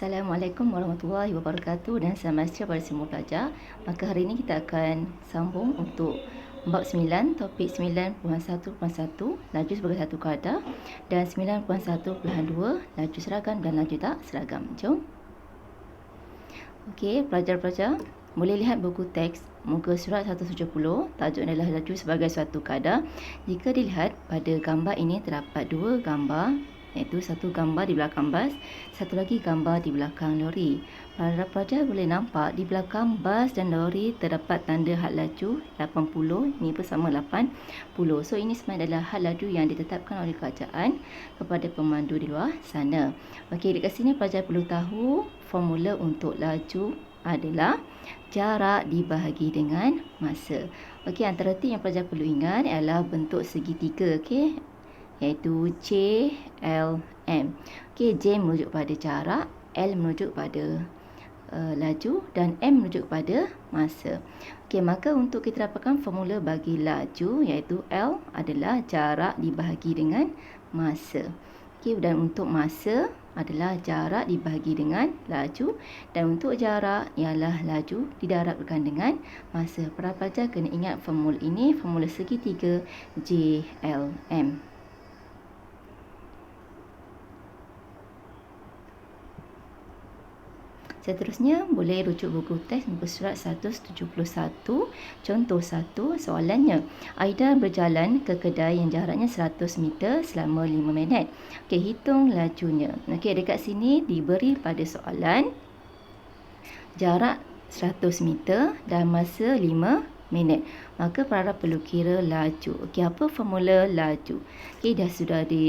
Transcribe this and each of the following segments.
Assalamualaikum warahmatullahi wabarakatuh dan selamat siang pada semua pelajar. Maka hari ini kita akan sambung untuk bab 9, topik 9.1.1, laju sebagai satu kadar, dan 9.1.2, laju seragam dan laju tak seragam. Jom. Okey, pelajar-pelajar boleh lihat buku teks muka surat 170. Tajuk adalah laju sebagai suatu kadar. Jika dilihat pada gambar ini terdapat dua gambar, iaitu satu gambar di belakang bas, satu lagi gambar di belakang lori. Para pelajar boleh nampak di belakang bas dan lori terdapat tanda had laju 80, ini pun sama 80. So ini sebenarnya adalah had laju yang ditetapkan oleh kerajaan kepada pemandu di luar sana. Okey, dekat sini pelajar perlu tahu formula untuk laju adalah jarak dibahagi dengan masa. Okey, antara T yang pelajar perlu ingat adalah bentuk segitiga, okey, iaitu JLM. Okey, J merujuk pada jarak, L merujuk pada laju dan M merujuk pada masa. Okey, maka untuk kita dapatkan formula bagi laju, iaitu L adalah jarak dibahagi dengan masa. Okey, dan untuk masa adalah jarak dibahagi dengan laju, dan untuk jarak ialah laju didarabkan dengan masa. Para pelajar kena ingat formula ini, formula segitiga JLM. Seterusnya, boleh rujuk buku teks muka surat 171. Contoh 1, soalannya. Aida berjalan ke kedai yang jaraknya 100 meter selama 5 minit. Okey, hitung lajunya. Okey, dekat sini diberi pada soalan jarak 100 meter dan masa 5 minit. Maka para perlu kira laju. Okey, apa formula laju? Okey,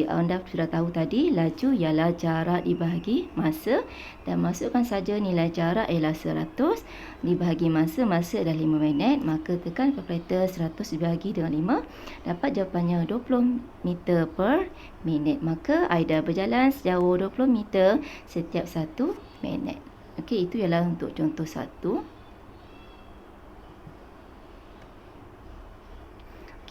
anda sudah tahu tadi, laju ialah jarak dibahagi masa, dan masukkan saja nilai jarak ialah 100 dibahagi masa adalah 5 minit. Maka tekan kalkulator 100 dibahagi dengan 5, dapat jawapannya 20 meter per minit. Maka Aida berjalan sejauh 20 meter setiap 1 minit. Okey, itu ialah untuk contoh 1.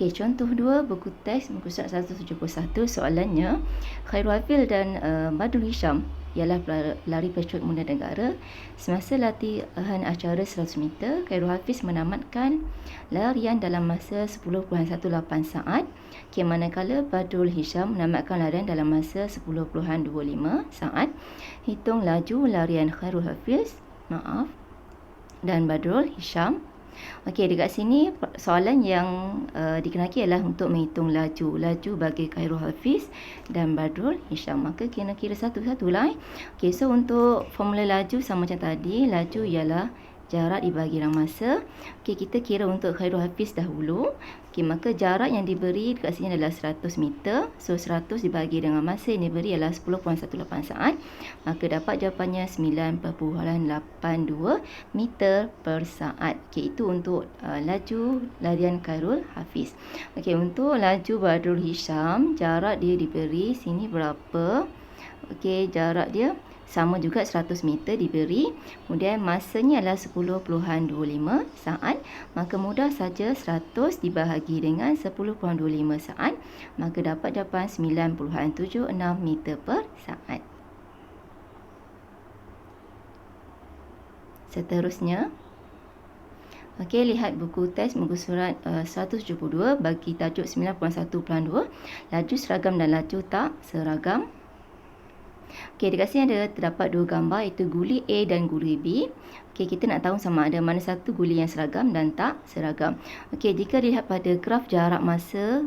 Okey, contoh 2, buku teks muka surat 171. Soalannya, Khairul Hafiz dan Badrul Hisham ialah pelari pecut muda negara. Semasa latihan acara 100 meter, Khairul Hafiz menamatkan larian dalam masa 10.18 saat. Okey, manakala Badrul Hisham menamatkan larian dalam masa 10.25 saat. Hitung laju larian Khairul Hafiz dan Badrul Hisham. Okey, dekat sini soalan yang dikenaki adalah untuk menghitung laju bagi Khairul Hafiz dan Badrul Hisham. Maka kena kira satu-satulah. Okey, so untuk formula laju sama macam tadi, laju ialah jarak dibagi dengan masa. Okey, kita kira untuk Khairul Hafiz dahulu. Okey, maka jarak yang diberi dekat sini adalah 100 meter. So 100 dibagi dengan masa yang diberi adalah 10.18 saat. Maka dapat jawapannya 9.82 meter per saat. Okey, itu untuk laju larian Khairul Hafiz. Okey, untuk laju Badrul Hisham, jarak dia diberi sini berapa? Okey, jarak dia sama juga 100 meter diberi. Kemudian masanya adalah 10.25 saat. Maka mudah saja 100 dibahagi dengan 10.25 saat. Maka dapat jawapan 9.76 meter per saat. Seterusnya, okey, lihat buku teks muka surat 172 bagi tajuk 9.1.2, laju seragam dan laju tak seragam. Okey, dekat sini terdapat dua gambar, iaitu guli A dan guli B. Okey, kita nak tahu sama ada mana satu guli yang seragam dan tak seragam. Okey, jika dilihat pada graf jarak masa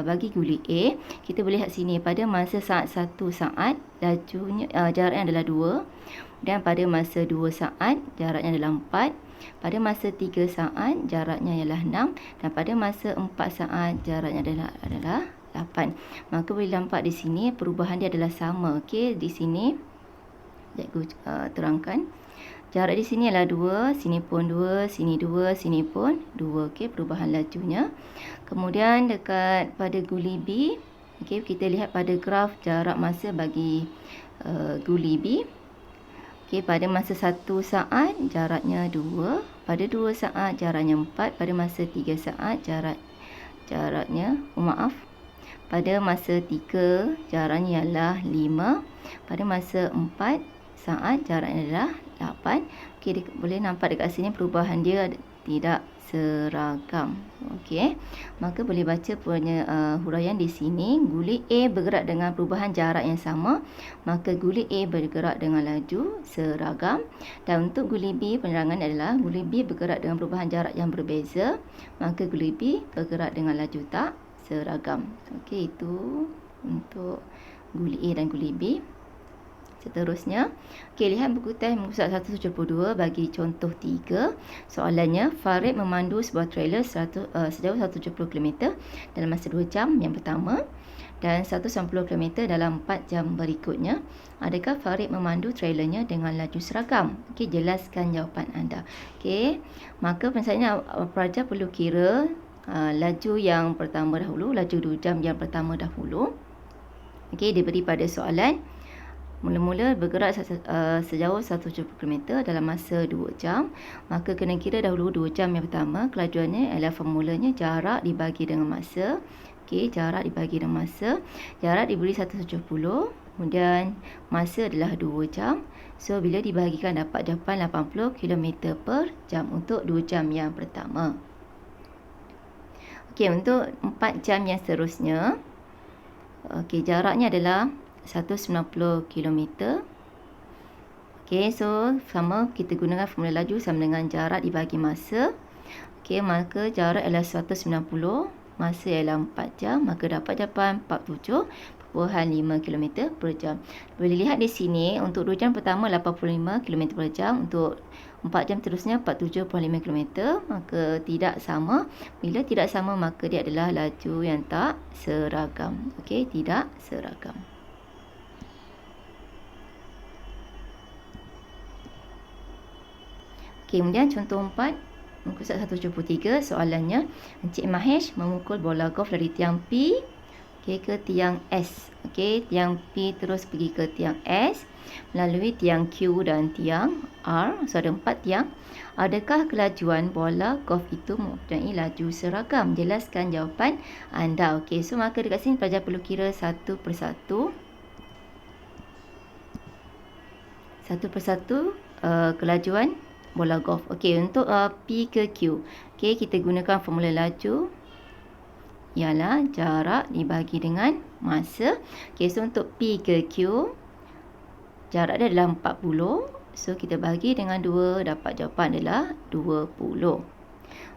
bagi guli A, kita boleh lihat sini pada masa saat 1 saat lajunya jaraknya adalah 2, dan pada masa 2 saat jaraknya adalah 4, pada masa 3 saat jaraknya ialah 6, dan pada masa 4 saat jaraknya adalah 8. Maka boleh nampak di sini perubahan dia adalah sama. Okey, di sini cikgu terangkan. Jarak di sini adalah 2, sini pun 2, sini 2, sini pun 2. Okey, perubahan lajunya. Kemudian dekat pada guli B, okey, kita lihat pada graf jarak masa bagi guli B. Okey, pada masa 1 saat jaraknya 2, pada 2 saat jaraknya 4, pada masa 3 saat jaraknya pada masa 3 jaraknya ialah 5, pada masa 4 saat jaraknya adalah 8. Okey, boleh nampak dekat sini perubahan dia tidak seragam. Okey, maka boleh baca punya huraian di sini. Guli A bergerak dengan perubahan jarak yang sama, maka guli A bergerak dengan laju seragam. Dan untuk guli B, penerangan adalah guli B bergerak dengan perubahan jarak yang berbeza, maka guli B bergerak dengan laju tak seragam. Okey, itu untuk guli A dan guli B. Seterusnya, okey, lihat buku teks muka surat 172 bagi contoh 3. Soalannya, Farid memandu sebuah trailer sejauh 170 km dalam masa 2 jam yang pertama dan 190 km dalam 4 jam berikutnya. Adakah Farid memandu trailernya dengan laju seragam? Okey, jelaskan jawapan anda. Okey, maka penyampaian pelajar perlu kira laju yang pertama dahulu, laju 2 jam yang pertama dahulu. Okey, diberi pada soalan. Mula-mula bergerak sejauh 170 km dalam masa 2 jam. Maka kena kira dahulu 2 jam yang pertama. Kelajuannya adalah formulanya jarak dibagi dengan masa. Okey, jarak dibagi dengan masa. Jarak diberi 170. Kemudian masa adalah 2 jam. So, bila dibahagikan dapat jawapan 80 km per jam untuk 2 jam yang pertama. Okey, untuk 4 jam yang seterusnya. Okey, jaraknya adalah 190 km. Okey, so sama kita gunakan formula laju sama dengan jarak dibagi masa. Okey, maka jarak adalah 190, masa ialah 4 jam, maka dapat jawapan 47.5 km per jam. Boleh lihat di sini untuk 2 jam pertama 85 km per jam, untuk 4 jam terusnya 47.5 km, maka tidak sama. Bila tidak sama, maka dia adalah laju yang tak seragam. Okey, tidak seragam. Okey, kemudian contoh 4, muka surat 173, soalannya, Encik Mahesh memukul bola golf dari tiang P ke tiang S. Okey, tiang P terus pergi ke tiang S, melalui tiang Q dan tiang R. So, ada 4 tiang. Adakah kelajuan bola golf itu mempunyai laju seragam? Jelaskan jawapan anda. Okey, so maka dekat sini pelajar perlu kira satu persatu. Kelajuan bola golf. Okey, untuk P ke Q. Okey, kita gunakan formula laju ialah jarak dibagi dengan masa. Okey, so untuk P ke Q, jarak dia adalah 40. So, kita bagi dengan 2, dapat jawapan adalah 20.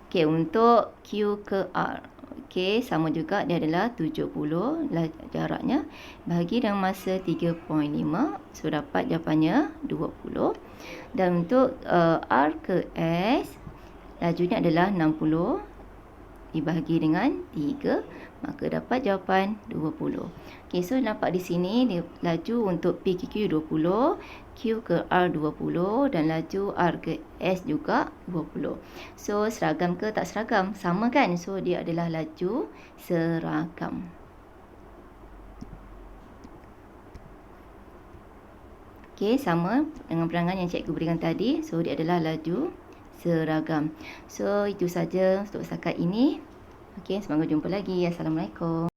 Okey, untuk Q ke R. Okey, sama juga, dia adalah 70 jaraknya. Bagi dengan masa 3.5. So, dapat jawapannya 20. Dan untuk R ke S, lajunya adalah 60 dibagi dengan 3, maka dapat jawapan 20. Okey, so nampak di sini dia laju untuk P ke Q 20, Q ke R 20 dan laju R ke S juga 20. So, seragam ke tak seragam? Sama kan? So, dia adalah laju seragam. Okey, sama dengan penerangan yang cikgu berikan tadi. So, dia adalah laju seragam. So, itu saja untuk setakat ini. Okey, semoga jumpa lagi. Assalamualaikum.